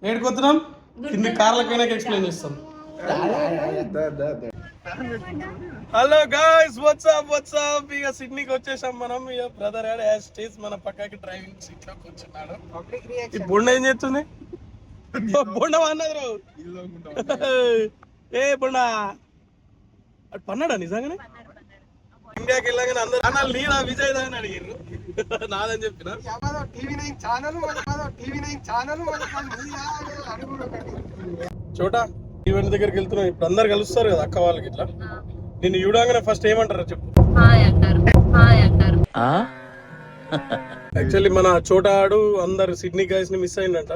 ఏడుకొస్తున్నాం కింద కార్లకైనా ఎక్స్ప్లెయిన్ చేస్తాం. Hello guys, WhatsApp ఇక సిడ్నీకి వచ్చేసాం మనం. ఇక బ్రదర్ యాజ్ స్టేజ్ మన పక్కకి డ్రైవింగ్ సీట్ లో కూర్చున్నాడు. ఈ బొండ ఏం చేస్తుంది? బొండ అన్నది రావు. ఏ బొండ అటు పన్నాడా నిజంగానే? ఇండియాకి వెళ్ళగానే అందరు అన్నాలు నీరా విజయ్ దా అని అడిగారు. నాదని చెప్పిన చోటా ఈవెంట్ దగ్గరికి వెళ్తున్నాం. ఇప్పుడు అందరు కలుస్తారు కదా అక్క వాళ్ళకి. ఇట్లా నిన్ను చూడగానే ఫస్ట్ ఏమంటారు చెప్పు? యాక్చువల్లీ మన చోటా ఆడు అందరు సిడ్నీ గైస్ ని మిస్ అయిందంట.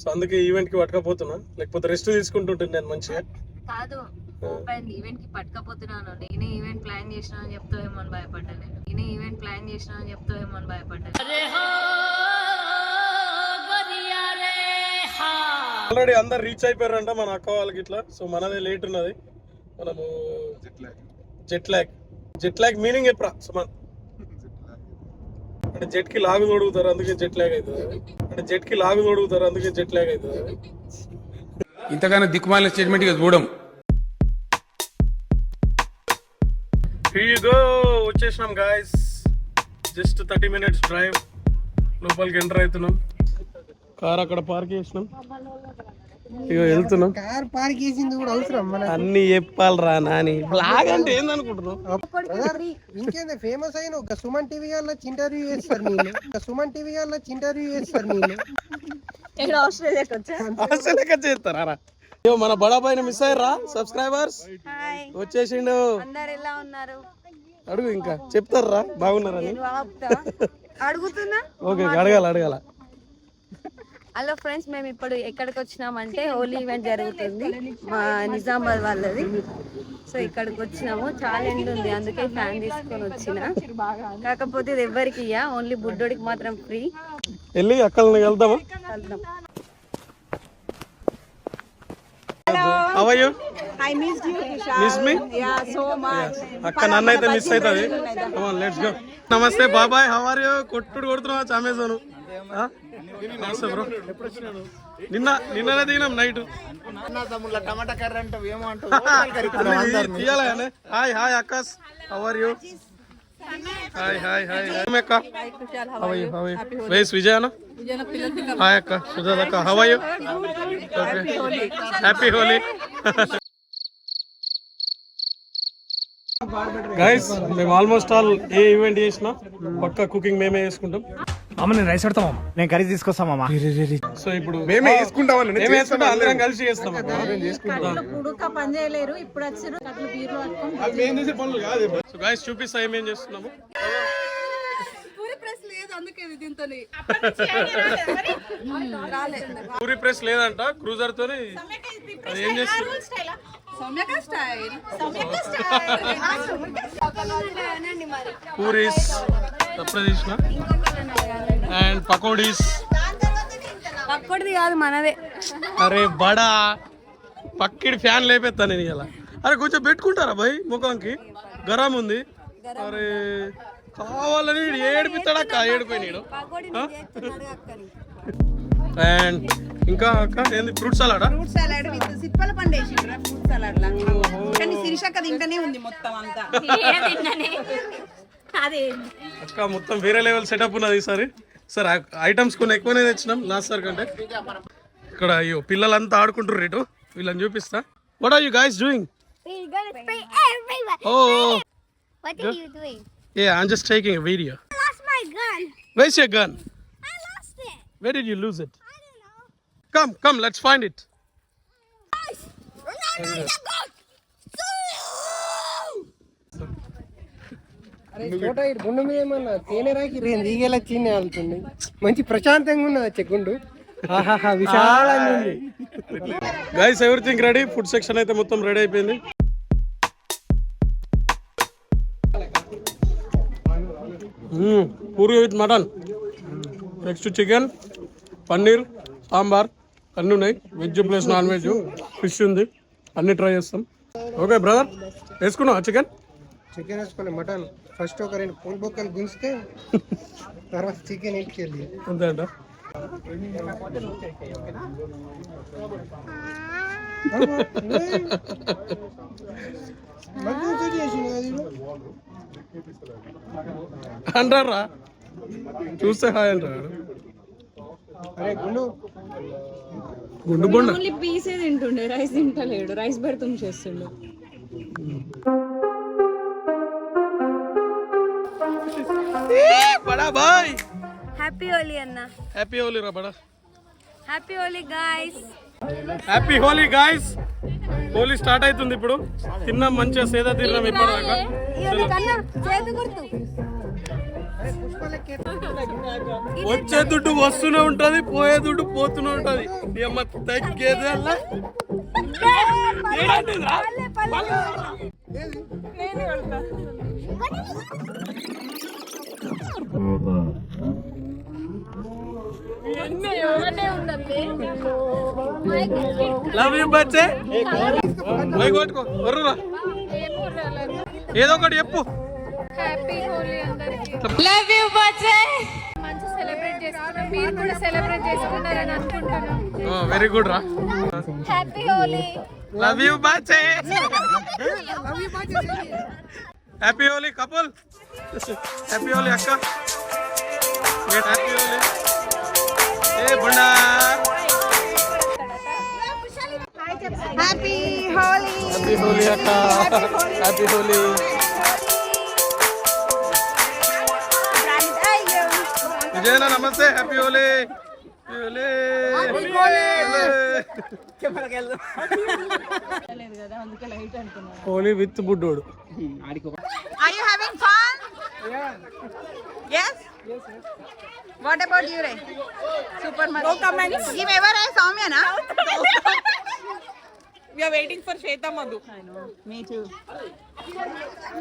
సో అందుకే ఈవెంట్ కి పట్టుకపోతున్నా, లేకపోతే రెస్ట్ తీసుకుంటుంటే నేను మంచిగా కాదు. ఈవెంట్ కి పట్టుకపోతున్నాను. నేనే ఈవెంట్ ప్లాన్ చేసినా అని చెప్తావేమో అని భయపడ్డా. నేనే ఈవెంట్ ప్లాన్ చేసినా అని చెప్తావేమో అని భయపడ్డా. ఆల్రెడీ అందరు రీచ్ అయిపోయారంట మన అక్క వాళ్ళకి ఇట్లా. సో మనదే లేట్ ఉన్నది. మనము జెట్ లాగ్ మీనింగ్ ఎప్పుడా సుమన్ అంటే జెట్ కి లాగు తోడుగుతారు, అందుకే జెట్ లాగ్ అవుతుంది. ఇంతగానో దిక్కుమాలిన స్టేట్మెంట్ ఇక చూడం. వచ్చేసినాం గాయస్. Just 30 minutes drive. లోపలికి ఎంటర్ అవుతున్నాం. కార్ అక్కడ పార్క్ చేసినాం. ఇక వెళ్తున్నాం. కార్ పార్క్ చేసింది కూడా అవసరం అన్ని చెప్పాలరా నాని. బ్లాగ్ అంటే ఏందనుకుంటున్నావు? ఇంకేంది ఫేమస్ అయిన ఒక సుమన్ టీవీ వాళ్ళ ఇంటర్వ్యూ చేస్తారు నేను. ఆస్ట్రేలియాకి చేస్తారా? మన బడాబాయిని మిస్ అయ్యారా సబ్స్క్రైబర్స్? వచ్చేసిండు. అడుగు ఇంకా చెప్తారా బాగున్నారని. అడుగుతున్నా. ఓకే అడగాల. హలో ఫ్రెండ్స్, మేము ఇప్పుడు ఎక్కడికి వచ్చినామంటే హోలీ ఈవెంట్ జరుగుతుంది మా నిజామాబాద్ వాళ్ళది. సో ఇక్కడికి వచ్చినాము. చాలా ఎండ ఉంది, అందుకే ఫ్యాన్ తీసుకొని వచ్చిన. కాకపోతే ఇది ఎవరికి ఓన్లీ బుడ్డోడికి మాత్రం ఫ్రీ. వెళ్ళి అక్కల్ని వెళ్దామా? How are you? I missed you, Isha. Miss me? Yeah, so much. అక్క నన్ను అయితే మిస్ అవుతుంది. Come on, let's go. నమస్తే బాబాయ్, how are you? కొడుతున్నావా చామేశాను. నమస్తే బ్రో. నిన్ననే దిగినాం నైట్. టమాటా కర్రీ అంటే తీయాలనే. హాయ్ అక్కస్, how are you? హాయ్ అక్క. How are you? Where is Vijayana? Hi అక్క. సుజాత అక్క, how are you? Happy Holi. Guys మేము ఆల్మోస్ట్ ఆల్ ఏ ఈవెంట్ చేసినా పక్కా కుకింగ్ మేమే చేసుకుంటాం. అమ్మ నేను రైస్ పెడతాం, నేను కర్రీ తీసుకొస్తామమ్మా. సో ఇప్పుడు మేమే వేసుకుంటాం, అందరం కలిసి చేస్తాం. పని చేయలేరు ఇప్పుడు వచ్చారు. సో గైస్ చూపిస్తా ఏమేం చేస్తున్నాము. పూరి ప్రెస్ లేదంట, క్రూజర్ తోని ఏం చేస్తారు. పూరీస్ సప్లై చేసిన అండ్ పకోడీస్. పక్కోడిది కాదు మనదే. అరే బడా పక్కిడి ఫ్యాన్ లేపేస్తా నేను ఇలా. అరే కొంచెం పెట్టుకుంటారా భయ్, ముఖంకి గరం ఉంది. అరే కావాలని ఏడిపిస్తాడక్క, ఏడిపోయినాడు. అండ్ ఇంకా అక్క ఏంది ఫ్రూట్ సలాడా? ఫ్రూట్ సలాడ్ విత్ సిప్పల పండు వేసిండ్రా ఫ్రూట్ సలాడ్ లా. కానీ శిరీషక్క తింటనే ఉంది మొత్తం అంతా. అక్క మొత్తం వేరే లెవెల్ సెటప్ ఉన్నది ఈసారి. సార్ ఐటమ్స్ కొన్ని ఎక్కువనే తెచ్చినాం లాస్ట్ సార్ కంటే. ఇక్కడ అయ్యో పిల్లలంతా ఆడుకుంటారు ఇటు, వీళ్ళని చూపిస్తా. What are you guys doing? Oh, what are you doing? Yeah, I'm just taking a video. I lost my gun. Where's your gun? I lost it. Where did you lose it? I don't know. Come, let's find it. Guys, remember the gun. అరే చోట గుండు మీద ఏమన్నా తేనె రాకి ఈగేలా చీనే వెళ్తుంది. మంచి ప్రశాంతంగా ఉన్నది చెక్కుండు. విశాలంగా ఉంది. Guys everything ready. Food section అయితే మొత్తం రెడీ అయిపోయింది. Puri with mutton, next chicken, paneer, sambar, అన్నీ ఉన్నాయి, veg plus non veg, fish ఉంది, అన్ని ట్రై చేస్తాం. ఓకే బ్రదర్, వేసుకున్నావా చికెన్? చికెన్ వేసుకోవాలి, మటన్ ఫస్ట్ ఒక 2 పూల బొక్కలు గుంజితే తర్వాత చికెన్ ఇంటికి వెళ్ళి అంతే అంట. అంటారా చూస్తే హాయ్ అంటారు. అరే గుండు గుండు బొండ ఓన్లీ పీసే తింటుండే, రైస్ తింటలేడు, రైస్ పెడుతూ చేస్తుండు. బడా బాయ్, హ్యాపీ హోలీ అన్న. హ్యాపీ హోలీ రా బడా. Happy Holi guys. Happy Holi guys. Holi start అవుతుంది ఇప్పుడు. తిన్నాం, మంచిగా సేదా తిన్నాం ఇప్పటిదాకా. వచ్చే దుడ్డు వస్తూనే ఉంటది, పోయే దుడ్డు పోతూనే ఉంటది. ఏమ తగ్గేది అలా లవ్ యూ బచ్చే. మైక్ పట్టుకో, వర్రురా, ఏదో ఒకటి చెప్పు. హ్యాపీ హోలీ అందరికి. లవ్ యూ బచ్చే. మంచి సెలబ్రేట్ చేసుకున్నాం, మీరు కూడా సెలబ్రేట్ చేసుకున్నారని అనుకుంటున్నాం. వెరీ గుడ్ రా. హ్యాపీ హోలీ. లవ్ యూ బచ్చే. Happy Holi couple. Happy Holi అక్క. హ్యాపీ హోలీ ఏ బుండా. హ్యాపీ హోలీ. హ్యాపీ హోలీ అక్క. హ్యాపీ హోలీ. విజయనా నమస్తే. హ్యాపీ హోలీ. హోలీ విత్ బుడ్డోడు. Are you having fun? Yes? What about you, Ray? Super much. No comments. Give ever a Soumya, na? We are waiting for Shweta Madhu. I know. Me too.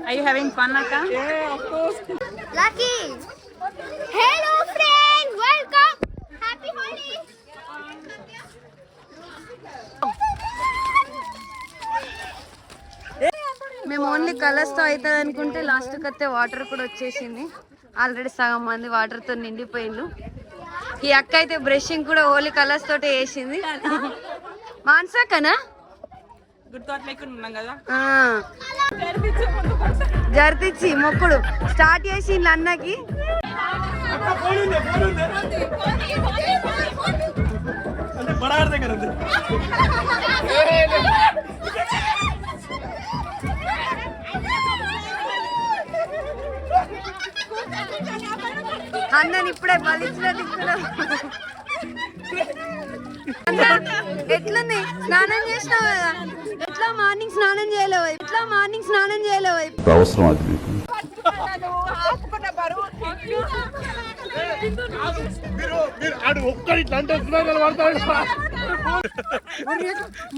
Are you having fun, Akka? Yeah, of course. Lucky. Hello, friend. Welcome. Happy Holi. మేము only colours తో అవుతుంది అనుకుంటే last కత్తే water కూడా వచ్చేసింది. Already సగం మంది water తో నిండిపోయిండు. ఈ అక్క అయితే బ్రషింగ్ కూడా ఓన్లీ కలర్స్ తోటే వేసింది. మాన్సాకనా జరితిచ్చి మొక్కుడు స్టార్ట్ చేసిండు అన్నకి. అన్నని ఇప్పుడే బలిచిన దిక్కులో. ఎట్లుంది? స్నానం చేసినావు కదా? ఎట్లా మార్నింగ్ స్నానం చేయలేవు? అవసరం అది మీకు.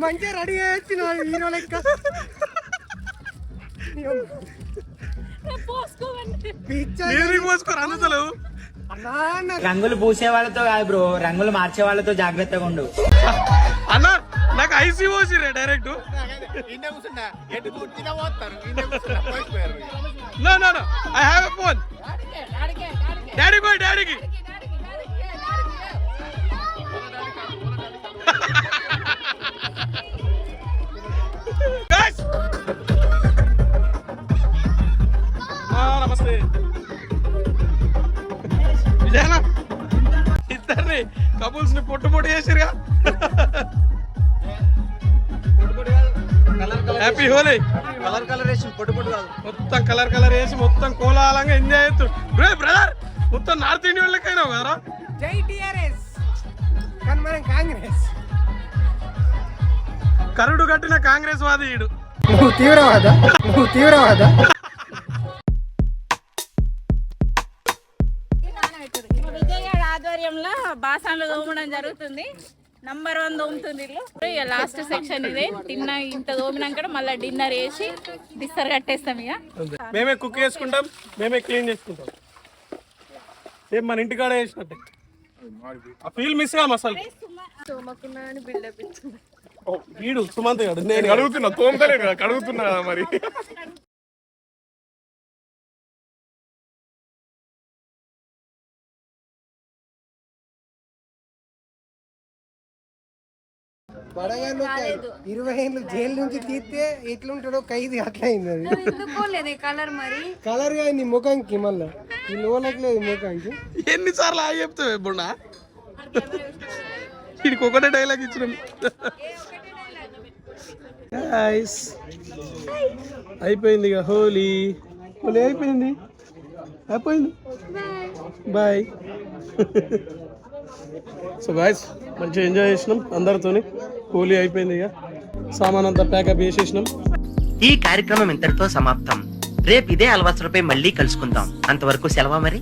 మంచిగా రెడీ అయ్యి హీరో లెక్క. రంగులు పూసే వాళ్ళతో కాదు బ్రో, రంగులు మార్చే వాళ్ళతో జాగ్రత్తగా ఉండు అన్న. నాకు ఐసీ పోసి రే direct. No no no, I have a phone. Daddy పోయి డాడీకి. నమస్తే విజయనా. ఇద్దరిని కపుల్స్ ని పొట్టు పొట్టు చేసిరుగా. హ్యాపీ హోలీ. కలర్ వేసి పొట్టు కాదు, మొత్తం కలర్ వేసి మొత్తం కోలాహలంగా ఎంజాయ్ చేస్తూ. బ్రదర్ మొత్తం నార్త్ ఇండియన్ లెక్కైనావు కదరా. జై టిఆర్ఎస్. కానీ మనం కాంగ్రెస్. కరుడు కట్టిన కాంగ్రెస్ వాది ఈడు. నువ్వు తీవ్రవాద. విజయగాడ ఆధ్వర్యంలో బాసాన్లు తోమడం జరుగుతుంది. నంబర్ 1 తోముతుంది. లాస్ట్ సెక్షన్ ఇదే. ఇంత తోమినాక మళ్ళీ డిన్నర్ వేసి డిస్సర్ కట్టేస్తాం. ఇక మేమే కుక్ చేసుకుంటాం, మేమే క్లీన్ చేసుకుంటాం. సేమ్ మన ఇంటికాడ వేసినట్టే. ఆ ఫీల్ మిస్ గా అసలు సోమకున్నాని బిల్డప్ ఇచ్చింది. వీడు సుమంత్ గాడు నేను కడుగుతున్నా తోమతలేదు కదా కడుగుతున్నా మరి. వడగాను 20 ఏళ్ళు జైలు నుంచి తీస్తే ఎట్లుంటాడో ఖైదీ అట్లా అయింది అది. ఎందుకోలేదే కలర్ మరి కలర్ గా నీ ముఖంకి మళ్ళా ఈ లోనకి లేదు ముఖంకి. ఎన్నిసార్లు ఆ చెప్తావే బున్నా వీడికి ఒకటే డైలాగ్ ఇచ్చినాం. Guys, అయిపోయింది ఇక హోలీ అయిపోయింది బాయ్. సో గాయస్ మంచిగా ఎంజాయ్ చేసినాం అందరితోని. హోలీ అయిపోయింది ఇక సామాన్ అంతా ప్యాకప్ చేసేసినాం. ఈ కార్యక్రమం ఇంతటితో సమాప్తం. రేపు ఇదే అలవాసులపై మళ్ళీ కలుసుకుందాం. అంతవరకు సెలవు మరి.